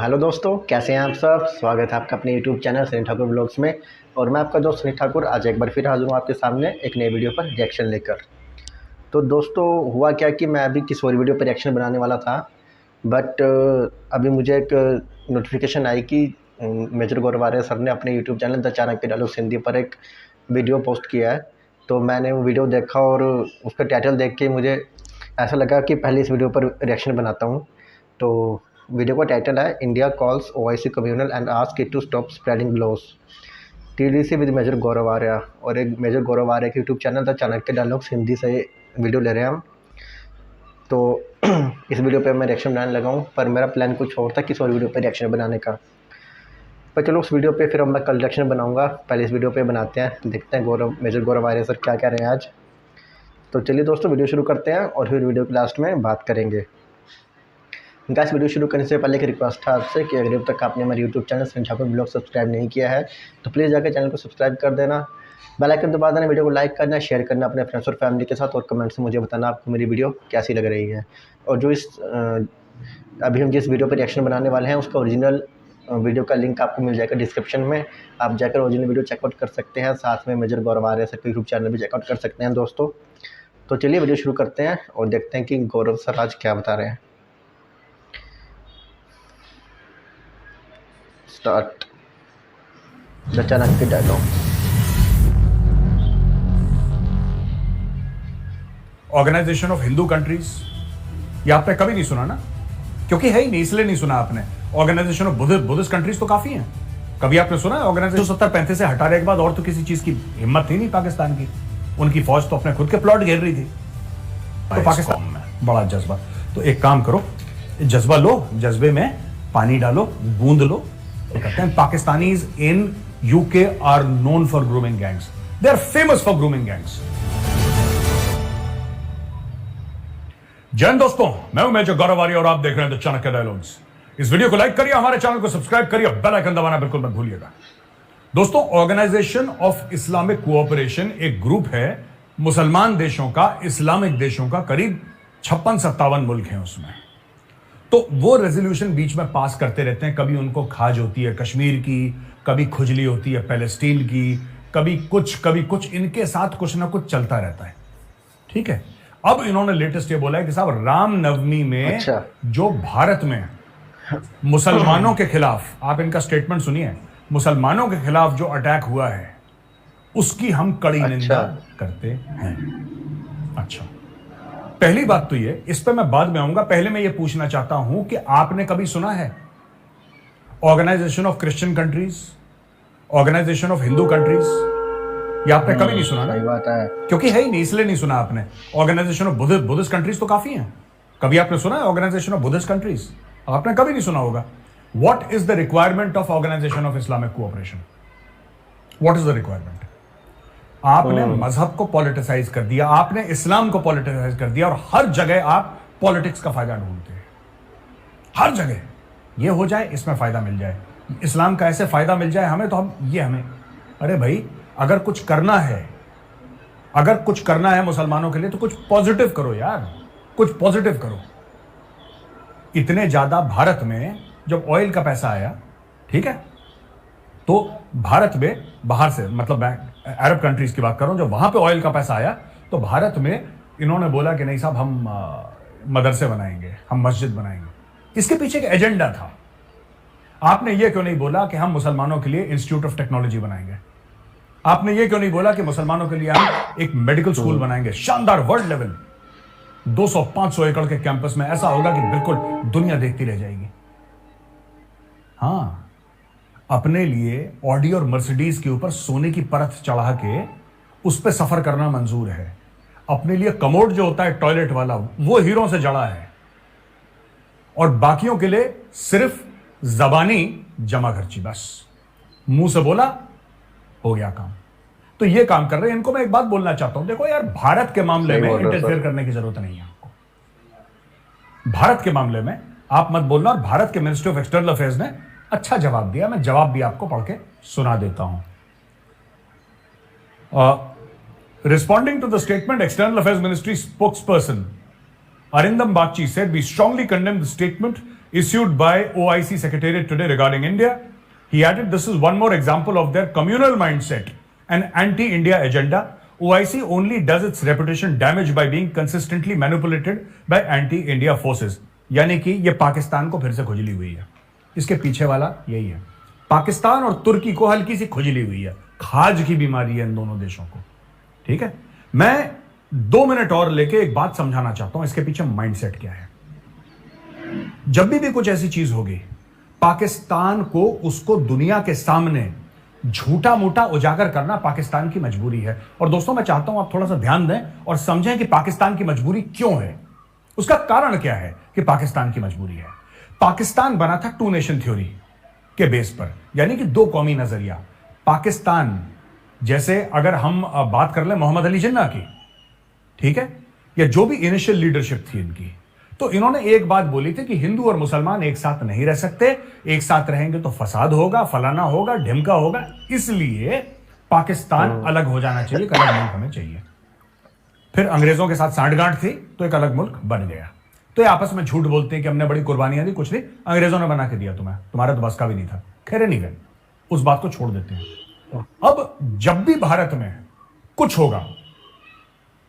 Hello दोस्तों, कैसे हैं आप सब। स्वागत है आपका अपने YouTube channel Sunny Thakur blogs में। और मैं आपका दोस्त सनी ठाकुर आज एक बार फिर हाजिर हूँ आपके सामने एक नई वीडियो पर रिएक्शन लेकर। तो दोस्तों हुआ क्या कि मैं अभी किसी और वीडियो पर रिएक्शन बनाने वाला था, बट अभी मुझे एक नोटिफिकेशन आई कि मेजर गौरव सर ने अपने YouTube channel the Chanakya dialogues Hindi पर एक वीडियो पोस्ट किया है। तो मैंने वो वीडियो देखा और उसका टाइटल देख के मुझे ऐसा लगा कि पहले इस वीडियो पर रिएक्शन बनाता हूँ। तो वीडियो का टाइटल है India calls OIC communal and ask it to stop spreading gloss, TDC with major Gaurav Arya. और एक मेजर गौरव आर्या के YouTube channel the Chanakya dialogues Hindi से वीडियो ले रहे हैं हम। तो इस वीडियो पे मैं रिएक्शन बनाने लगा हूँ, पर मेरा प्लान कुछ और था किसी और वीडियो पे रिएक्शन बनाने का। पर चलो उस वीडियो पे फिर मैं कल रिएक्शन बनाऊँगा, पहले इस वीडियो पे बनाते हैं, देखते हैं मेजर गौरव आर्या सर क्या कह रहे हैं आज। तो चलिए दोस्तों वीडियो शुरू करते हैं और फिर वीडियो के लास्ट में बात करेंगे। गाइस, वीडियो शुरू करने से पहले एक रिक्वेस्ट है आपसे कि अगर अब तक आपने हमारे YouTube channel Sunny Thakur blog subscribe नहीं किया है तो प्लीज़ जाकर चैनल को सब्सक्राइब कर देना, बेल आइकन दबा देना, वीडियो को लाइक करना, शेयर करना अपने फ्रेंड्स और फैमिली के साथ, और कमेंट से मुझे बताना आपको मेरी वीडियो कैसी लग रही है। और जो अभी हम जिस वीडियो पर रिएक्शन बनाने वाले हैं उसका ओरिजिनल वीडियो का लिंक आपको मिल जाएगा डिस्क्रिप्शन में, आप जाकर ओरिजिनल वीडियो चेकआउट कर सकते हैं। साथ में मेजर गौरव आर्या सर के यूट्यूब चैनल भी चेकआउट कर सकते हैं दोस्तों। तो चलिए वीडियो शुरू करते हैं और देखते हैं कि गौरव सर आज क्या बता रहे हैं। Start the Chanakya dialogue. Organisation of Hindu countries, ये आपने कभी नहीं सुना ना, क्योंकि है ही नहीं, इसलिए नहीं सुना आपने। ऑर्गेनाइजेशन ऑफ बुद्धिस्ट कंट्रीज तो काफी हैं। कभी आपने सुना है ऑर्गेनाइजेशन 70-35 से हटाने के बाद और तो किसी चीज की हिम्मत थी नहीं पाकिस्तान की। उनकी फौज तो अपने खुद के प्लॉट घेर रही थी। तो पाकिस्तान में बड़ा जज्बा। तो एक काम करो, जज्बा लो, जज्बे में पानी डालो, बूंद लो। कहते हैं Pakistanis in UK are known for grooming gangs, they are famous for grooming gangs. Jai Hind दोस्तों, मैं हूं मेजर गौरव आर्या और आप देख रहे हैं द चाणक्य डायलॉग्स। इस वीडियो को लाइक करिए, हमारे चैनल को सब्सक्राइब करिए, बेल आइकन दबाना बिल्कुल मत भूलिएगा। दोस्तों, ऑर्गेनाइजेशन ऑफ इस्लामिक कोऑपरेशन एक ग्रुप है मुसलमान देशों का, इस्लामिक देशों का, करीब 56-57 मुल्क हैं उसमें। तो वो रेजोल्यूशन बीच में पास करते रहते हैं। कभी उनको खाज होती है कश्मीर की, कभी खुजली होती है पैलेस्टीन की, कभी कुछ इनके साथ कुछ ना कुछ चलता रहता है। ठीक है, अब इन्होंने लेटेस्ट ये बोला है कि साहब रामनवमी में जो भारत में मुसलमानों के खिलाफ, आप इनका स्टेटमेंट सुनिए, मुसलमानों के खिलाफ जो अटैक हुआ है उसकी हम कड़ी निंदा करते हैं। अच्छा, पहली बात तो ये, इस पे मैं बाद में आऊंगा। पहले मैं ये पूछना चाहता हूं कि आपने कभी सुना है organisation of Christian countries, organisation of Hindu countries? ये आपने कभी नहीं सुना ना? सही बात है, क्योंकि है ही नहीं, इसलिए नहीं सुना आपने। ऑर्गेनाइजेशन ऑफ बुद्धिस्ट कंट्रीज तो काफी हैं। कभी आपने सुना है ऑर्गेनाइजेशन ऑफ बुद्धिस्ट कंट्रीज? आपने कभी नहीं सुना होगा। What is the requirement of organisation of Islamic cooperation? What is the requirement? आपने मजहब को पॉलिटिसाइज कर दिया, आपने इस्लाम को पॉलिटिसाइज कर दिया, और हर जगह आप पॉलिटिक्स का फायदा ढूंढते हैं। हर जगह ये हो जाए, इसमें फायदा मिल जाए, इस्लाम का ऐसे फायदा मिल जाए हमें, तो हमें अरे भाई, अगर कुछ करना है मुसलमानों के लिए तो कुछ पॉजिटिव करो यार, कुछ पॉजिटिव करो। इतने ज्यादा भारत में जब ऑयल का पैसा आया, ठीक है, तो भारत में बाहर से, मतलब मैं अरब कंट्रीज की बात कर रहा हूं, जब वहां पे ऑयल का पैसा आया तो भारत में इन्होंने बोला कि नहीं साहब, हम मदरसे बनाएंगे, हम मस्जिद बनाएंगे। इसके पीछे एक एजेंडा था। आपने ये क्यों नहीं बोला कि हम मुसलमानों के लिए इंस्टीट्यूट ऑफ टेक्नोलॉजी बनाएंगे? आपने ये क्यों नहीं बोला कि मुसलमानों के लिए हम एक मेडिकल स्कूल बनाएंगे, शानदार वर्ल्ड लेवल, 200-500 एकड़ के कैंपस में, ऐसा होगा कि बिल्कुल दुनिया देखती रह जाएगी। हाँ, अपने लिए ऑडी और मर्सिडीज के ऊपर सोने की परत चढ़ा के उस पर सफर करना मंजूर है। अपने लिए कमोड जो होता है टॉयलेट वाला, वो हीरों से जड़ा है, और बाकियों के लिए सिर्फ जबानी जमा खर्ची, बस मुंह से बोला हो गया काम। तो ये काम कर रहे हैं। इनको मैं एक बात बोलना चाहता हूं, देखो यार, भारत के मामले में इंटरफेयर करने की जरूरत नहीं है आपको। भारत के मामले में आप मत बोलना। और भारत के मिनिस्ट्री ऑफ एक्सटर्नल अफेयर्स ने अच्छा जवाब दिया, मैं जवाब भी आपको पढ़ के सुना देता हूं। Responding to the statement, external affairs ministry spokesperson Arindam Bagchi said, we strongly condemn the statement issued by OIC Secretariat today regarding India. He added, this is one more example of their communal mindset and anti-India agenda. OIC only does its reputation damage by being consistently manipulated by anti-India forces. यानी कि ये पाकिस्तान को फिर से खुजली हुई है। इसके पीछे वाला यही है। पाकिस्तान और तुर्की को हल्की सी खुजली हुई है, खाज की बीमारी है इन दोनों देशों को। ठीक है, मैं 2 मिनट और लेके एक बात समझाना चाहता हूं, इसके पीछे माइंडसेट क्या है। जब भी कुछ ऐसी चीज होगी, पाकिस्तान को उसको दुनिया के सामने झूठा मूठा उजागर करना पाकिस्तान की मजबूरी है। और दोस्तों, मैं चाहता हूं आप थोड़ा सा ध्यान दें और समझें कि पाकिस्तान की मजबूरी क्यों है, उसका कारण क्या है कि पाकिस्तान की मजबूरी है। पाकिस्तान बना था 2 नेशन थ्योरी के बेस पर, यानी कि 2 कौमी नजरिया। पाकिस्तान जैसे अगर हम बात कर लें मोहम्मद अली जिन्ना की, ठीक है, या जो भी इनिशियल लीडरशिप थी इनकी, तो इन्होंने एक बात बोली थी कि हिंदू और मुसलमान एक साथ नहीं रह सकते, एक साथ रहेंगे तो फसाद होगा, फलाना होगा, ढिमका होगा, इसलिए पाकिस्तान अलग हो जाना चाहिए, एक अलग मुल्क हमें चाहिए। फिर अंग्रेजों के साथ सांठगांठ थी तो एक अलग मुल्क बन गया। तो ये आपस में झूठ बोलते हैं कि हमने बड़ी कुर्बानियां दी, कुछ नहीं, अंग्रेजों ने बना के दिया तुम्हें, तुम्हारे तो बस का भी नहीं था। खैर नहीं गए, उस बात को छोड़ देते हैं। अब जब भी भारत में कुछ होगा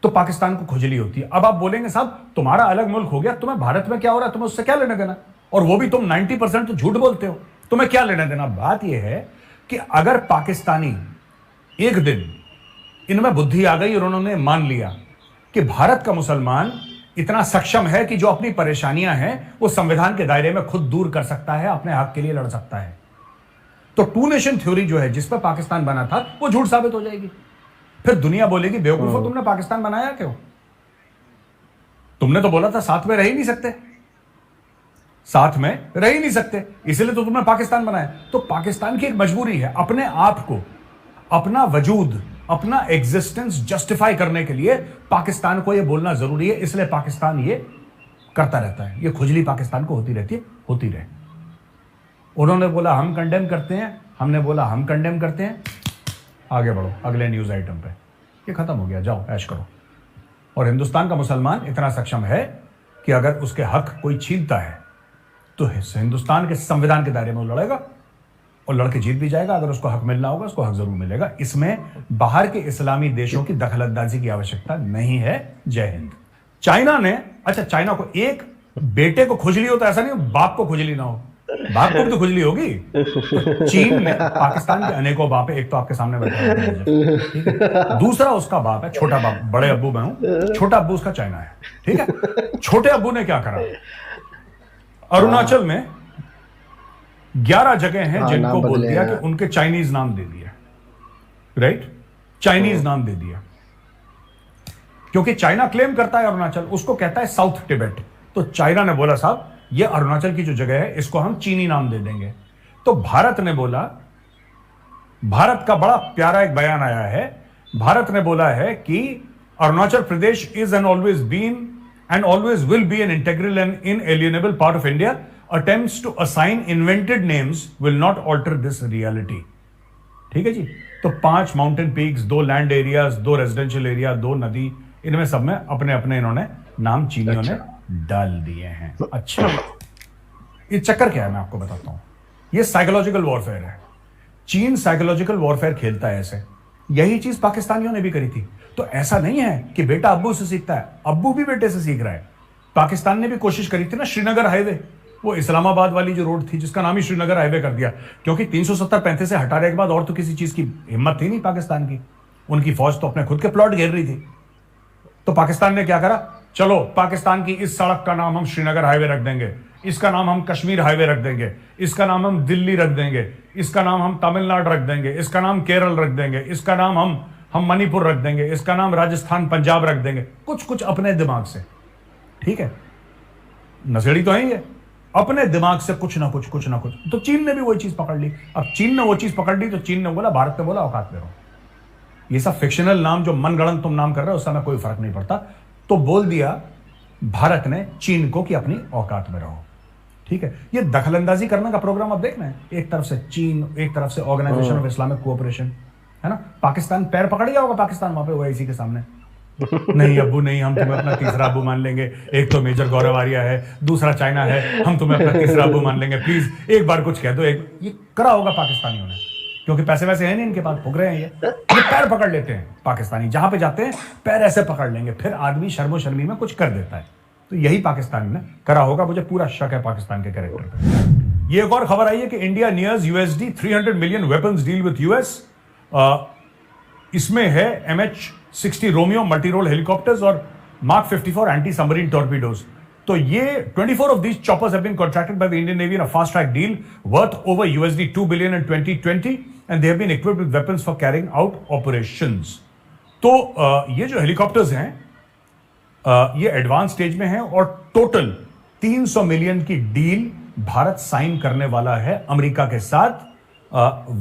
तो पाकिस्तान को खुजली होती है। अब आप बोलेंगे साहब तुम्हारा अलग मुल्क हो गया, तुम्हें भारत में क्या हो रहा है, तुम्हें उससे क्या लेना देना, और वो भी तुम 90% तो झूठ बोलते हो, तुम्हें क्या लेना देना। बात यह है कि अगर पाकिस्तानी एक दिन इनमें बुद्धि आ गई और उन्होंने मान लिया कि भारत का मुसलमान इतना सक्षम है कि जो अपनी परेशानियां हैं वो संविधान के दायरे में खुद दूर कर सकता है, अपने हक के लिए लड़ सकता है, तो 2 नेशन थ्योरी जो है जिस पर पाकिस्तान बना था वो झूठ साबित हो जाएगी। फिर दुनिया बोलेगी बेवकूफो, तुमने पाकिस्तान बनाया क्यों, तुमने तो बोला था साथ में रह ही नहीं सकते, साथ में रह ही नहीं सकते, इसलिए तो तुमने पाकिस्तान बनाया। तो पाकिस्तान की एक मजबूरी है, अपने आप को, अपना वजूद, अपना एग्जिस्टेंस जस्टिफाई करने के लिए पाकिस्तान को यह बोलना जरूरी है, इसलिए पाकिस्तान ये करता रहता है, ये खुजली पाकिस्तान को होती रहती है, होती रहे। उन्होंने बोला हम कंडेम करते हैं, हमने बोला हम कंडेम करते हैं, आगे बढ़ो अगले न्यूज आइटम पे, ये खत्म हो गया, जाओ ऐश करो। और हिंदुस्तान का मुसलमान इतना सक्षम है कि अगर उसके हक कोई छीनता है तो हिंदुस्तान के संविधान के दायरे में वो लड़ेगा और लड़के जीत भी जाएगा। अगर उसको हक मिलना होगा उसको हक जरूर मिलेगा। इसमें बाहर के इस्लामी देशों की दखलंदाजी की आवश्यकता नहीं है। जय हिंद। चाइना ने, अच्छा चाइना को एक बेटे को खुजली हो तो ऐसा नहीं बाप को खुजली ना हो, बाप को भी तो खुजली होगी। तो चीन में पाकिस्तान के अनेकों बाप है, एक तो आपके सामने बैठा है, ठीक है, दूसरा उसका बाप है छोटा बाप, बड़े अब्बू मैं हूं, छोटा अब्बू उसका चाइना है, ठीक है। छोटे अब्बू ने क्या करा, अरुणाचल में 11 जगह हैं जिनको बोल दिया कि उनके चाइनीज नाम दे दिया, राइट, चाइनीज नाम दे दिया, क्योंकि चाइना क्लेम करता है अरुणाचल, उसको कहता है साउथ टिबेट। तो चाइना ने बोला साहब ये अरुणाचल की जो जगह है इसको हम चीनी नाम दे देंगे। तो भारत ने बोला, भारत का बड़ा प्यारा एक बयान आया है, भारत ने बोला है कि Arunachal Pradesh is and always been and always will be an integral and inalienable part of India. Attempts to assign invented names will not alter this reality। ठीक है जी। तो 5 mountain peaks, 2 land areas, 2 residential area, 2 नदी, इनमें सब में अपने अपने इन्होंने नाम चीनियों ने डाल दिए हैं। अच्छा, ये चक्कर क्या है मैं आपको बताता हूं। ये साइकोलॉजिकल वॉरफेयर है। चीन साइकोलॉजिकल वॉरफेयर खेलता है ऐसे। यही चीज पाकिस्तानियों ने भी करी थी। तो ऐसा नहीं है कि बेटा अब्बू से सीखता है, अब्बू भी बेटे से सीख रहा है। पाकिस्तान ने भी कोशिश करी थी ना, श्रीनगर हाईवे, वो इस्लामाबाद वाली जो रोड थी जिसका नाम ही श्रीनगर हाईवे कर दिया, क्योंकि 370-35 से हटाने के बाद और तो किसी चीज की हिम्मत थी नहीं पाकिस्तान की। उनकी फौज तो अपने खुद के प्लॉट घेर रही थी। तो पाकिस्तान ने क्या करा, चलो पाकिस्तान की इस सड़क का नाम हम श्रीनगर हाईवे रख देंगे, इसका नाम हम कश्मीर हाईवे रख देंगे, इसका नाम हम दिल्ली रख देंगे, इसका नाम हम तमिलनाडु रख देंगे, इसका नाम केरल रख देंगे, इसका नाम हम मणिपुर रख देंगे, इसका नाम राजस्थान पंजाब रख देंगे, कुछ अपने दिमाग से। ठीक है, नशेड़ी तो है ये, अपने दिमाग से कुछ ना कुछ। तो चीन ने भी वही चीज पकड़ ली। अब चीन ने वो चीज पकड़ ली तो चीन ने बोला, भारत ने बोला औकात में रहो। ये सब फिक्शनल नाम जो मनगढ़ंत तुम नाम कर रहे हो उससे हमें कोई फर्क नहीं पड़ता। तो बोल दिया भारत ने चीन को कि अपनी औकात में रहो। ठीक है, ये दखलंदाजी करने का प्रोग्राम अब देखना है। एक तरफ से चीन, एक तरफ से ऑर्गेनाइजेशन ऑफ इस्लामिक कोऑपरेशन, है ना। पाकिस्तान पैर पकड़ गया होगा, पाकिस्तान वहां पे ओआईसी के सामने, नहीं अब्बू नहीं, हम तुम्हें अपना तीसरा अब्बू मान लेंगे, एक तो मेजर गौरव आर्या है, दूसरा चाइना है, हम तुम्हें अपना तीसरा अब्बू मान लेंगे, प्लीज एक बार कुछ कह दो। ये करा होगा पाकिस्तानियों ने, क्योंकि पैसे वैसे हैं नहीं इनके पास, भुग रहे हैं ये पैर पकड़ लेते हैं पाकिस्तानी, जहां पे जाते हैं पैर ऐसे पकड़ लेंगे, फिर आदमी शर्मो शर्मी में कुछ कर देता है। तो यही पाकिस्तान ने करा होगा, मुझे पूरा शक है पाकिस्तान के कैरेक्टर पे। ये एक और खबर आई है कि India nears USD 300 million weapons deal with US। इसमें है MH-60 Romeo multi role helicopters और Mark 54 एंटी सबमरीन टॉर्पीडोज। तो ये 24 of these choppers have been contracted by the Indian Navy in a fast track deal worth over USD 2 billion in 2020 and they have been equipped with weapons for carrying out operations। तो ये जो helicopters हैं ये advance stage में हैं और total 300 million की deal Bharat sign करने वाला है अमेरिका के साथ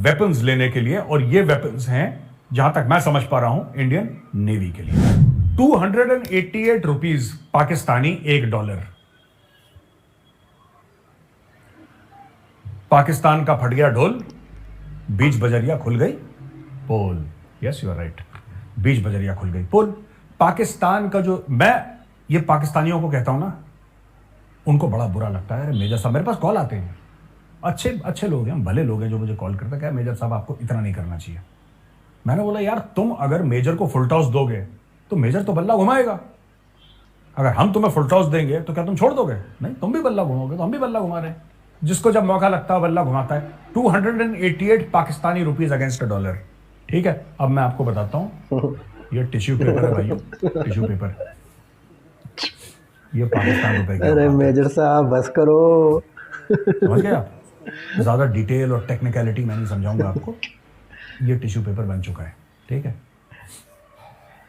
वेपन्स लेने के लिए। और ये वेपन्स हैं, जहां तक मैं समझ पा रहा हूं, इंडियन नेवी के लिए। 288 रुपीज पाकिस्तानी $1। पाकिस्तान का फट गया ढोल, बीच बजरिया खुल गई पोल। यस यू आर राइट, बीच बजरिया खुल गई पोल। पाकिस्तान का जो, मैं ये पाकिस्तानियों को कहता हूं ना, उनको बड़ा बुरा लगता है। मेजर साहब मेरे पास कॉल आते हैं, अच्छे लोग हैं, भले लोग हैं, जो मुझे कॉल करते हैं, मेजर साहब आपको इतना नहीं करना चाहिए। मैंने बोला यार तुम अगर मेजर को फुल टॉस दोगे तो मेजर तो बल्ला घुमाएगा, अगर हम तुम्हें फुल टॉस देंगे तो क्या तुम छोड़ दोगे? नहीं, तुम भी बल्ला घुमाओगे, तो हम भी बल्ला घुमा रहे हैं। जिसको जब मौका लगता है बल्ला घुमाता है। 288 पाकिस्तानी रुपीज अगेंस्ट $1। ठीक है, अब मैं आपको बताता हूं, ये टिश्यू पेपर है भाइयों, टिश्यू पेपर, ये पाकिस्तान रुपए की। अरे मेजर साहब बस करो, समझ गए आप? ज्यादा डिटेल और टेक्निकलिटी मैं नहीं समझाऊंगा आपको। ये टिश्यू पेपर बन चुका है, ठीक है,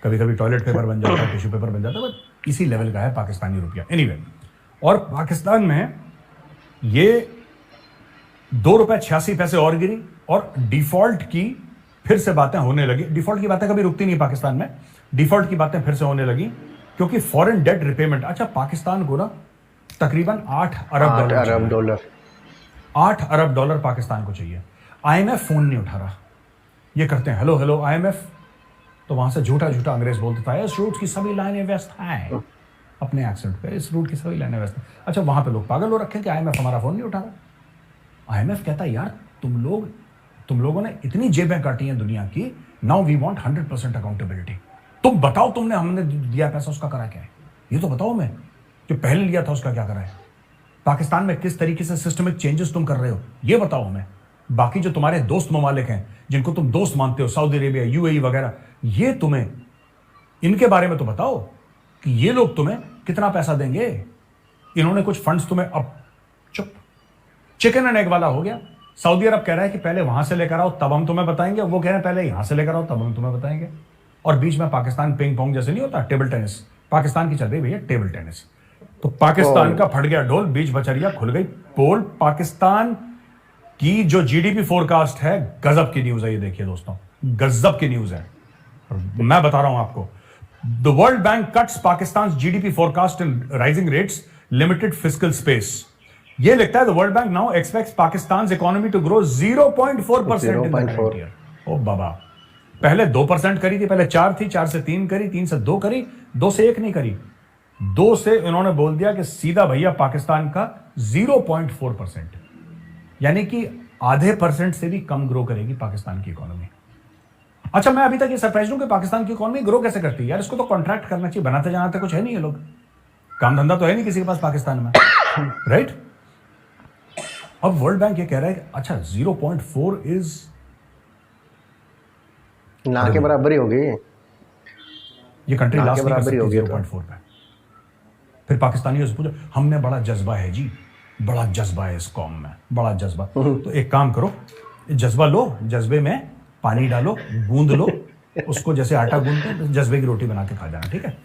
कभी कभी टॉयलेट पेपर बन जाता है, टिश्यू पेपर बन जाता है, बट इसी लेवल का है पाकिस्तानी रुपया। एनीवे, और पाकिस्तान में ये ₹2.86 और गिरी और डिफॉल्ट की फिर से बातें होने लगी। डिफॉल्ट की बातें कभी रुकती नहीं पाकिस्तान में, डिफॉल्ट की बातें फिर से होने लगी क्योंकि फॉरेन डेट रिपेमेंट। अच्छा, पाकिस्तान को ना तकरीबन $8 अरब पाकिस्तान को चाहिए। IMF फोन नहीं उठा रहा, ये करते हैं हेलो हेलो IMF, तो वहां से झूठा अंग्रेज बोलता है इस रूट की सभी लाइनें व्यस्त हैं, अपने एक्सेंट पे, इस रूट की सभी लाइनें व्यस्त हैं। अच्छा, वहां पे लोग पागल हो रखे कि IMF हमारा फोन नहीं उठा रहा। IMF कहता है यार तुम लोगों ने इतनी जेबें काटी हैं दुनिया की, नाउ वी वांट 100% अकाउंटेबिलिटी। तुम बताओ, हमने दिया पैसा, उसका करा क्या है? ये तो बताओ, मैं जो पहले लिया था उसका क्या करा है? पाकिस्तान में किस तरीके से सिस्टमिक चेंजेस तुम कर रहे हो, ये बताओ हमें। बाकी जो तुम्हारे दोस्त ममालिक हैं, जिनको तुम दोस्त मानते हो, सऊदी अरेबिया, UAE वगैरह, ये तुम्हें इनके बारे में तो बताओ कि ये लोग तुम्हें कितना पैसा देंगे। इन्होंने कुछ फंड्स तुम्हें, अब चुप, चिकन एंड एग वाला हो गया। सऊदी अरब कह रहा है कि पहले वहां से लेकर आओ तब हम तुम्हें बताएंगे, वो कह रहे हैं पहले यहां से लेकर आओ तब हम तुम्हें बताएंगे। और बीच में पाकिस्तान पिंग पोंग जैसे नहीं होता, टेबल टेनिस, पाकिस्तान की चल रही भैया टेबल टेनिस। तो पाकिस्तान का फट गया ढोल, बीच बचरिया खुल गई पोल। पाकिस्तान की जो GDP फोरकास्ट है, गजब की न्यूज है ये, देखिए दोस्तों, गजब की न्यूज है, मैं बता रहा हूं आपको। The world bank cuts Pakistan GDP forecast in rising rates, limited fiscal space. ये लिखता है the world bank now expects Pakistan economy to grow 0.4% in the current year. ओ बाबा, पहले 2% करी थी, पहले 4 थी, 4 से 3 करी, 3 से 2 करी, 2 से 1 नहीं करी, 2 से इन्होंने बोल दिया कि सीधा भैया पाकिस्तान का 0.4%, यानी कि ½ % से भी कम ग्रो करेगी पाकिस्तान की इकोनॉमी। अच्छा, मैं अभी तक ये सरप्राइज हूं कि पाकिस्तान की इकोनॉमी ग्रो कैसे करती है यार। इसको तो कॉन्ट्रैक्ट करना चाहिए, बनाते जनाते कुछ है नहीं, ये लोग काम धंधा तो है नहीं किसी के पास पाकिस्तान में, राइट? अब वर्ल्ड बैंक ये कह रहा है कि अच्छा 0.4 इज ना के बराबर ही होगी, ये कंट्री लास्ट बराबर ही होगी 0.4 पे। फिर पाकिस्तानियों से पूछो, हमने बड़ा जज्बा है जी, बड़ा जज्बा है इस कौम में, बड़ा जज्बा। तो एक काम करो, जज्बा लो, जज्बे में पानी डालो, गूंद लो उसको, जैसे आटा गूंदते हैं, जज्बे की रोटी बना के खा जाना, ठीक है?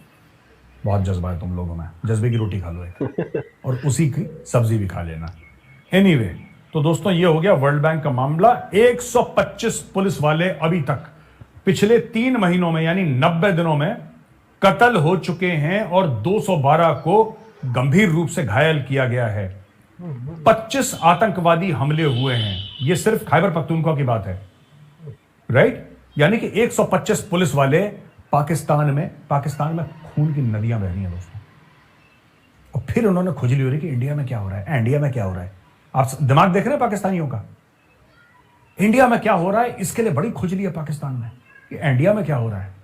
बहुत जज्बा है तुम लोगों में, जज्बे की रोटी खा लो एक, और उसी की सब्जी भी खा लेना। एनीवे, तो दोस्तों ये हो गया वर्ल्ड बैंक का मामला। 125 पुलिस वाले अभी तक पिछले 3 महीनों में, यानी 90 दिनों में कत्ल हो चुके हैं और 212 को गंभीर रूप से घायल किया गया है। 25 आतंकवादी हमले हुए हैं, यह सिर्फ खैबर पख्तूनख्वा की बात है, राइट? यानी कि 125 पुलिस वाले पाकिस्तान में खून की नदियां बह रही हैं दोस्तों। और फिर उन्होंने खुजली हो रही कि इंडिया में क्या हो रहा है, इंडिया में क्या हो रहा है। आप दिमाग देख रहे हैं पाकिस्तानियों का, इंडिया में क्या हो रहा है, इसके लिए बड़ी खुजली है पाकिस्तान में कि इंडिया में क्या हो रहा है।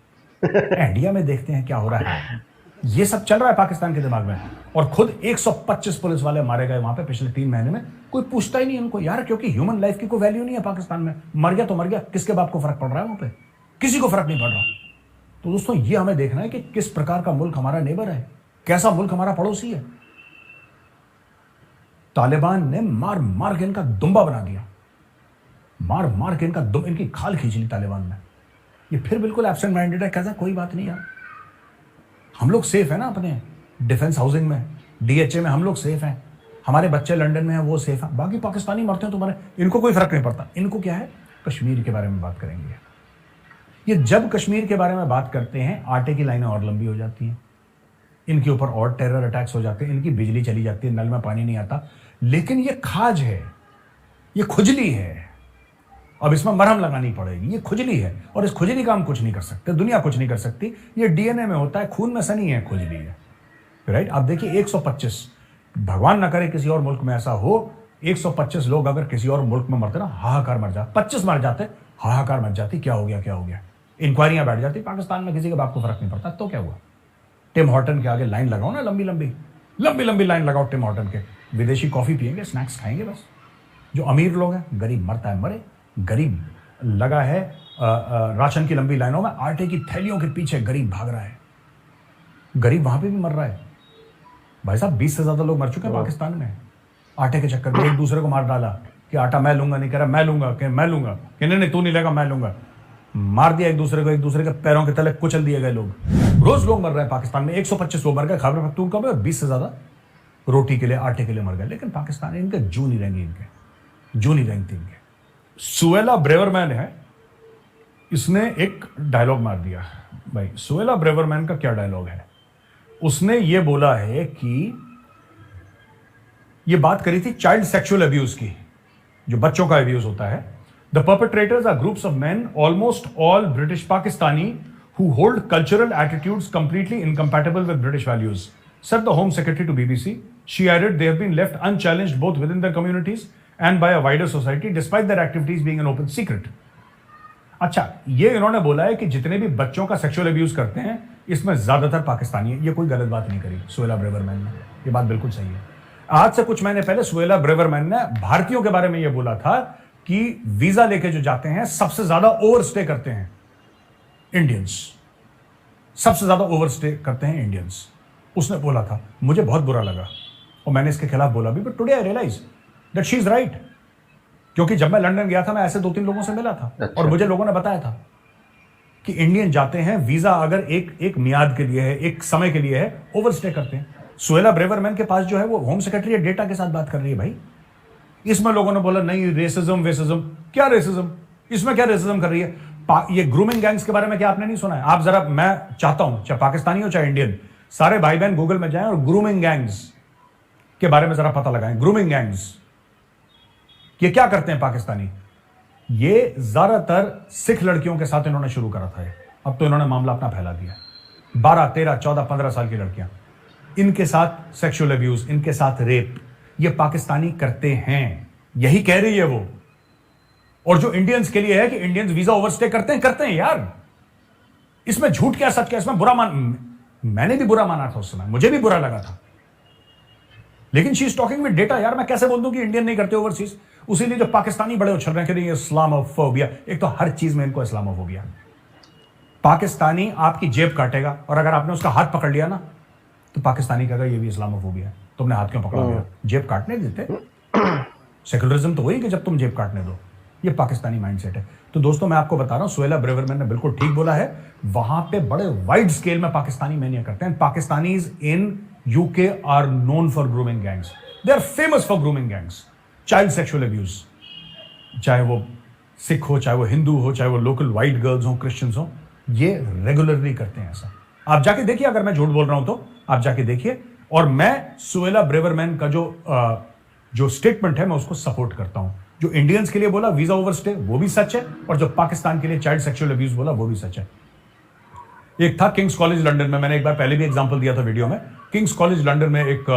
इंडिया में देखते हैं क्या हो रहा है, ये सब चल रहा है पाकिस्तान के दिमाग में। और खुद 125 पुलिस वाले मारे गए वहां पे पिछले 3 महीने में, कोई पूछता ही नहीं उनको यार, क्योंकि ह्यूमन लाइफ की कोई वैल्यू नहीं है पाकिस्तान में। मर गया तो मर गया, किसके बाप को फर्क पड़ रहा है वहां पे, किसी को फर्क नहीं पड़ रहा। तो दोस्तों ये हमें देखना है कि किस प्रकार का मुल्क हमारा नेबर है, कैसा मुल्क हमारा पड़ोसी है। तालिबान ने मार मार के इनका दुम्बा बना दिया, मार मार के इनकी खाल खींच ली तालिबान ने। ये फिर बिल्कुल एब्सेंट माइंडेड है, कैसा कोई बात नहीं यार, हम लोग सेफ है ना अपने डिफेंस हाउसिंग में, डीएचए में हम लोग सेफ हैं, हमारे बच्चे लंदन में हैं वो सेफ है, बाकी पाकिस्तानी मरते हैं तुम्हारे, इनको कोई फर्क नहीं पड़ता। इनको क्या है, कश्मीर के बारे में बात करेंगे। ये जब कश्मीर के बारे में बात करते हैं आटे की लाइनें और लंबी हो जाती हैं, इनके ऊपर और टेरर अटैक्स हो जाते हैं, इनकी बिजली चली जाती है, नल में पानी नहीं आता। लेकिन ये खाज है, ये खुजली है, अब इसमें मरहम लगानी पड़ेगी, ये खुजली है और इस खुजली का हम कुछ नहीं कर सकते, दुनिया कुछ नहीं कर सकती। ये डीएनए में होता है, खून में से नहीं है, खुजली है, राइट। अब देखिए 125, भगवान ना करे किसी और मुल्क में ऐसा हो, 125 लोग अगर किसी और मुल्क में मरते ना, हाहाकार मर जाते, 25 मर जाते, हाहाकार मच जाती, क्या हो गया क्या हो गया, इंक्वायरियां बैठ जाती। पाकिस्तान में किसी के बाप को फर्क नहीं पड़ता, तो क्या हुआ। टिम हॉर्टन के आगे लाइन लगाओ ना, लंबी लंबी लाइन लगाओ टिम हॉर्टन के, विदेशी कॉफी पियेंगे, स्नैक्स खाएंगे बस। जो अमीर लोग हैं, गरीब मरता है मरे, गरीब लगा है राशन की लंबी लाइनों में, आटे की थैलियों के पीछे गरीब भाग रहा है, गरीब वहां पे भी मर रहा है। भाई साहब 20 से ज्यादा लोग मर चुके हैं पाकिस्तान में आटे के चक्कर में, एक दूसरे को मार डाला कि आटा मैं लूंगा, नहीं कह रहा मैं लूंगा, कि नहीं तू नहीं लेगा मैं लूंगा, मार दिया एक दूसरे को, एक दूसरे के पैरों के तले कुचल दिए गए लोग। रोज लोग मर रहे हैं पाकिस्तान में, 125 लोग मर गए खैबर पख्तूनख्वा में, 20 से ज्यादा रोटी के लिए आटे के लिए मर गए। लेकिन पाकिस्तान इनके जू नहीं रहेंगे, इनके जू नहीं रहेंगे इनके। सुएला ब्रेवरमैन है, इसने एक डायलॉग मार दिया भाई। सुएला ब्रेवरमैन का क्या डायलॉग है, उसने ये बोला है कि ये बात करी थी चाइल्ड सेक्सुअल अब्यूज की, जो बच्चों का अब्यूज होता है। The perpetrators are groups of men, almost all British Pakistani, who hold cultural attitudes completely incompatible with British values, said the Home Secretary to BBC. She added they have been left unchallenged both within their communities and by a wider society, despite their activities being an open secret. अच्छा, ये इन्होंने बोला है कि जितने भी बच्चों का सेक्सुअल अब्यूज करते हैं इसमें ज्यादातर पाकिस्तानी है। ये कोई गलत बात नहीं करी सुएला ब्रेवरमैन ने, ये बात बिल्कुल सही है। आज से कुछ महीने पहले सुएला ब्रेवरमैन ने भारतीयों के बारे में यह बोला था कि वीजा लेके जो जाते हैं सबसे ज्यादा ओवरस्टे करते हैं इंडियंस, सबसे ज्यादा ओवरस्टे करते हैं इंडियंस, उसने बोला था। मुझे बहुत बुरा लगा और मैंने इसके खिलाफ बोला भी, but today I realise that she is right. क्योंकि जब मैं लंदन गया था मैं ऐसे 2-3 लोगों से मिला था। अच्छा। और मुझे लोगों ने बताया था कि इंडियन जाते हैं, वीजा अगर एक मियाद के लिए है, एक समय के लिए है, ओवरस्टे करते हैं। सुएला ब्रेवरमैन के पास जो है वो होम सेक्रेटरी डेटा के साथ बात कर रही है भाई। इसमें लोगों ने बोला नहीं रेसिज्म वेसिज्म, क्या रेसिज्म, इसमें क्या रेसिज्म कर रही है। ये ग्रूमिंग गैंग्स के बारे में क्या आपने नहीं सुना है? आप जरा, मैं चाहता हूं चाहे पाकिस्तानी हो चाहे इंडियन, सारे भाई बहन गूगल में जाएं और ग्रूमिंग गैंग्स के बारे में जरा पता लगाएं। ग्रूमिंग गैंग्स ये क्या करते हैं पाकिस्तानी? ये ज्यादातर सिख लड़कियों के साथ इन्होंने शुरू करा था। अब तो इन्होंने मामला अपना फैला दिया। 12, 13, 14, 15 साल की लड़कियां, इनके साथ सेक्सुअल अब्यूज, इनके साथ रेप, ये पाकिस्तानी करते हैं, यही कह रही है वो। और जो इंडियंस के लिए है कि इंडियंस वीजा ओवरस्टे करते हैं यार। इसमें झूठ क्या सच क्या, इसमें बुरा मैंने भी बुरा माना था उस समय, मुझे भी बुरा लगा था। लेकिन she is talking with data यार। मैं कैसे बोल दूं कि इंडियन नहीं करते ओवरसीज? उसीलिए जो पाकिस्तानी बड़े उछल रहे हैं कि इस्लामोफोबिया, एक तो हर चीज में इनको इस्लामोफोबिया। पाकिस्तानी आपकी जेब काटेगा और अगर आपने उसका हाथ पकड़ लिया ना तो पाकिस्तानी कहेगा ये भी इस्लामोफोबिया है, तुमने हाथ क्यों पकड़ा लिया? जेब काटने देते? सेकुलरिज्म तो वही कि जब तुम जेब काटने दो। ये पाकिस्तानी माइंडसेट है। तो दोस्तों मैं आपको बता रहा हूं, सुएला ब्रेवरमैन ने बिल्कुल ठीक बोला है। वहां पे बड़े वाइड स्केल में पाकिस्तानी मैनिया करते हैं। Pakistanis in UK are known for grooming gangs, they are famous for grooming gangs. Child sexual abuse, चाहे वो सिख हो, चाहे वो हिंदू हो, चाहे वो लोकल वाइट गर्ल्स हो, क्रिश्चियंस हो, ये रेगुलरली करते हैं ऐसा। आप जाके देखिए, अगर मैं झूठ बोल रहा हूं तो आप जाके देखिए। और मैं सुएला ब्रेवरमैन का जो स्टेटमेंट है मैं उसको सपोर्ट करता हूं। जो इंडियंस के लिए बोला वीजा ओवरस्टे वो भी सच है, और जो पाकिस्तान के लिए चाइल्ड सेक्सुअल अब्यूज बोला वो भी सच है। एक था किंग्स कॉलेज लंदन में, मैंने एक बार पहले भी एग्जांपल दिया था वीडियो में। किंग्स कॉलेज लंदन में एक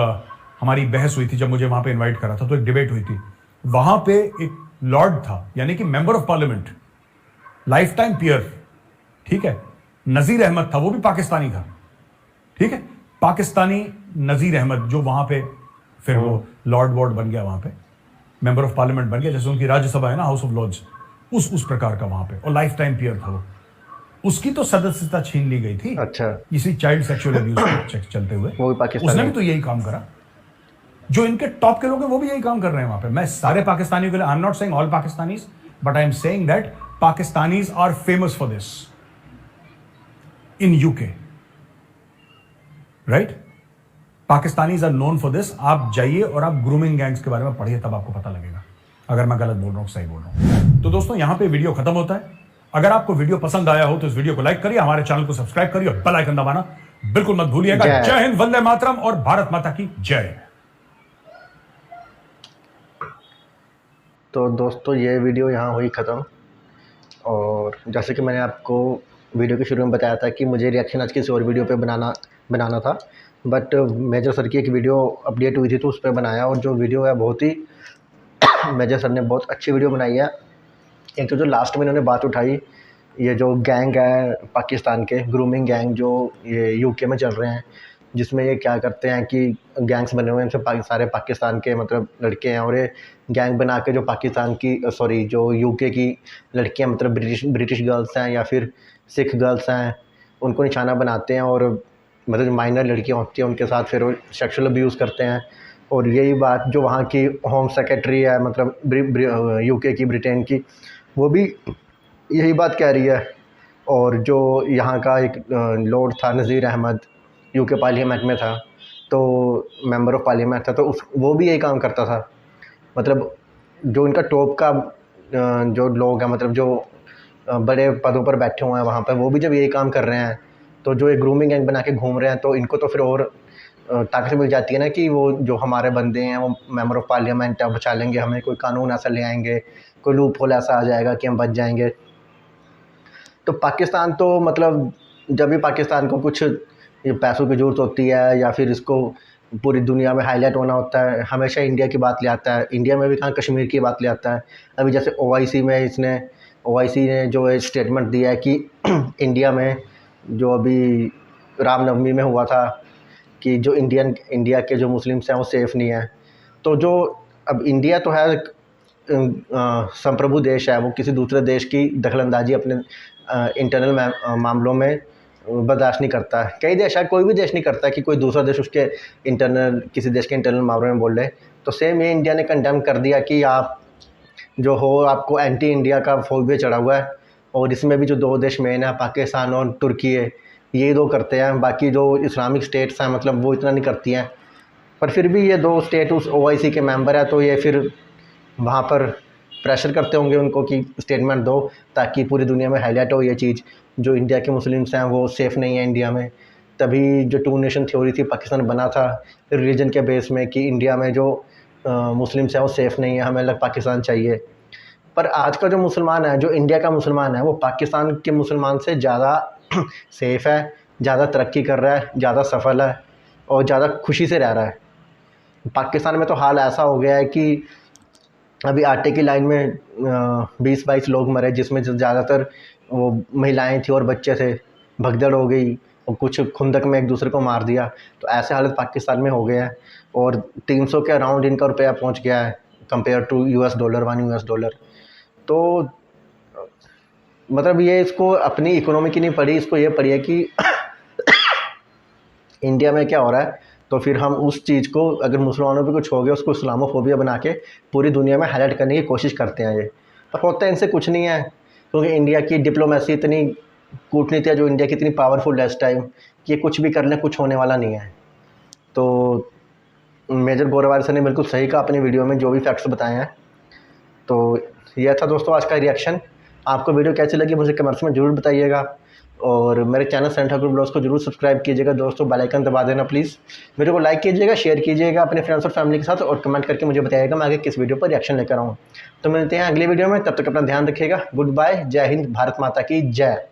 हमारी बहस हुई थी जब मुझे वहां पे इनवाइट करा था, तो एक डिबेट हुई थी। वहां पे एक लॉर्ड था, यानी कि member of parliament, life time peer, ठीक है, नजीर अहमद था, वो भी पाकिस्तानी था, ठीक है, पाकिस्तानी नजीर अहमद, जो वहां पे फिर वो लॉर्ड वॉर्ड बन गया, वहां पे मेंबर ऑफ पार्लियामेंट बन गया, जैसे उनकी राज्यसभा है ना, हाउस ऑफ लॉर्ड्स, उस प्रकार का वहां पे, और लाइफ टाइम पीयर था वो। उसकी तो सदस्यता छीन ली गई थी, अच्छा, इसी चाइल्ड सेक्सुअल अब्यूज चलते हुए। वो भी पाकिस्तानी, उसने भी तो यही काम करा। जो इनके टॉप के लोग हैं वो भी यही काम कर रहे हैं वहां पे। मैं सारे पाकिस्तानियों के लिए, I am not saying all Pakistanis, but I am saying that Pakistanis are famous for this in UK, right? Pakistanis are known for this. आप जाइए और आप ग्रूमिंग गैंग्स के बारे में पढ़िए, तब आपको पता लगेगा, अगर मैं गलत बोल रहा हूं सही बोल रहा हूं। तो दोस्तों, यहां पे वीडियो खत्म होता है। अगर आपको वीडियो पसंद आया हो तो इस वीडियो को लाइक करिए, हमारे चैनल को सब्सक्राइब करिए और बेल आइकन दबाना बिल्कुल मत भूलिएगा। जय हिंद, वंदे मातरम और भारत माता की जय। तो दोस्तों, ये वीडियो यहाँ हुई ख़त्म। और जैसे कि मैंने आपको वीडियो के शुरू में बताया था कि मुझे रिएक्शन आज किसी और वीडियो पे बनाना था, बट मेजर सर की एक वीडियो अपडेट हुई थी तो उस पर बनाया। और जो वीडियो है बहुत ही मेजर सर ने बहुत अच्छी वीडियो बनाई है। एक तो जो लास्ट में इन्होंने बात उठाई, ये जो गैंग है पाकिस्तान के, ग्रूमिंग गैंग जो ये यूके में चल रहे हैं, जिसमें ये क्या करते हैं कि गैंग्स बने हुए हैं, इनसे सारे पाकिस्तान के मतलब लड़के हैं, और ये गैंग बना के जो पाकिस्तान की जो यूके की लड़कियां, मतलब ब्रिटिश गर्ल्स हैं या फिर सिख गर्ल्स हैं, उनको निशाना बनाते हैं, और मतलब जो माइनर लड़कियां होती हैं उनके साथ फिर वो सेक्सुअल अब्यूज़ करते हैं। और यही बात जो वहाँ की होम सेक्रेटरी है, मतलब यूके की, ब्रिटेन की, वो भी यही बात कह रही है। और जो यहाँ का एक लॉर्ड था नज़ीर अहमद, यूके पार्लियामेंट में था, तो मेंबर ऑफ पार्लियामेंट था, तो वो भी यही काम करता था। मतलब जो इनका टॉप का जो लोग हैं, मतलब जो बड़े पदों पर बैठे हुए हैं वहाँ पर, वो भी जब यही काम कर रहे हैं, तो जो एक ग्रूमिंग गैंग बना के घूम रहे हैं, तो इनको तो फिर और ताकत मिल जाती है ना कि वो जो हमारे बंदे हैं वो मेंबर ऑफ पार्लियामेंट है, बचा लेंगे हमें, कोई कानून ऐसा ले आएंगे, कोई लूप होल ऐसा आ जाएगा कि हम बच जाएंगे। तो पाकिस्तान तो मतलब जब भी पाकिस्तान को कुछ पैसों की ज़रूरत होती है या फिर इसको पूरी दुनिया में हाईलाइट होना होता है, हमेशा इंडिया की बात ले आता है। इंडिया में भी कहाँ कश्मीर की बात ले आता है। अभी जैसे ओआईसी में ओआईसी ने जो स्टेटमेंट दिया है कि इंडिया में जो अभी रामनवमी में हुआ था कि जो इंडिया के जो मुस्लिम्स हैं वो सेफ़ नहीं है। तो जो अब इंडिया तो है संप्रभु देश है, वो किसी दूसरे देश की दखलंदाजी अपने इंटरनल मामलों में बर्दाश्त नहीं करता है। कई देश है, कोई भी देश नहीं करता कि कोई दूसरा देश उसके किसी देश के इंटरनल मामलों में बोल रहे। तो सेम ये इंडिया ने कंडेम कर दिया कि आप जो हो, आपको एंटी इंडिया का फोबिया चढ़ा हुआ है। और इसमें भी जो दो देश मेन है, पाकिस्तान और तुर्की है, ये दो करते हैं। बाकी जो इस्लामिक स्टेट्स हैं मतलब वो इतना नहीं करती हैं, पर फिर भी ये दो स्टेट उस ओआईसी के मेंबर है, तो ये फिर वहाँ पर प्रेशर करते होंगे उनको कि स्टेटमेंट दो, ताकि पूरी दुनिया में हाईलाइट हो ये चीज़, जो इंडिया के मुस्लिम्स हैं वो सेफ़ नहीं है इंडिया में। तभी जो टू नेशन थ्योरी थी, पाकिस्तान बना था रिलीजन के बेस में कि इंडिया में जो मुस्लिम्स हैं वो सेफ़ नहीं है, हमें अलग पाकिस्तान चाहिए। पर आज का जो मुसलमान है, जो इंडिया का मुसलमान है, वो पाकिस्तान के मुसलमान से ज़्यादा सेफ़ है, ज़्यादा तरक्की कर रहा है, ज़्यादा सफल है और ज़्यादा खुशी से रह रहा है। पाकिस्तान में तो हाल ऐसा हो गया है कि अभी आटे की लाइन में 20-22 लोग मरे, जिसमें ज़्यादातर वो महिलाएं थी और बच्चे थे। भगदड़ हो गई और कुछ खुंदक में एक दूसरे को मार दिया। तो ऐसे हालत पाकिस्तान में हो गए हैं और 300 के अराउंड इनका रुपया पहुंच गया है कंपेयर टू US डॉलर, $1 तो मतलब ये इसको अपनी इकोनॉमी की नहीं पड़ी, इसको ये पड़ी है कि इंडिया में क्या हो रहा है। तो फिर हम उस चीज़ को, अगर मुसलमानों पे कुछ हो गया, उसको इस्लामोफोबिया बना के पूरी दुनिया में हाईलाइट करने की कोशिश करते हैं ये। पर होता है इनसे कुछ नहीं है, क्योंकि इंडिया की डिप्लोमेसी इतनी, कूटनीति है जो इंडिया की इतनी पावरफुल है इस टाइम कि ये कुछ भी कर लें, कुछ होने वाला नहीं है। तो मेजर गोरावारी सर ने बिल्कुल सही कहा अपनी वीडियो में, जो भी फैक्ट्स बताए हैं। तो यह था दोस्तों आज का रिएक्शन। आपको वीडियो कैसी लगी मुझे कमेंट्स में ज़रूर बताइएगा, और मेरे चैनल सेरेन ठाकुर ब्लॉग्स को जरूर सब्सक्राइब कीजिएगा दोस्तों। बेल आइकन दबा देना प्लीज़। वीडियो को लाइक कीजिएगा, शेयर कीजिएगा अपने फ्रेंड्स और फैमिली के साथ, और कमेंट करके मुझे बताइएगा मैं आगे किस वीडियो पर रिएक्शन लेकर आऊँ। तो मिलते हैं अगले वीडियो में, तब तक अपना ध्यान रखिएगा। गुड बाय, जय हिंद, भारत माता की जय।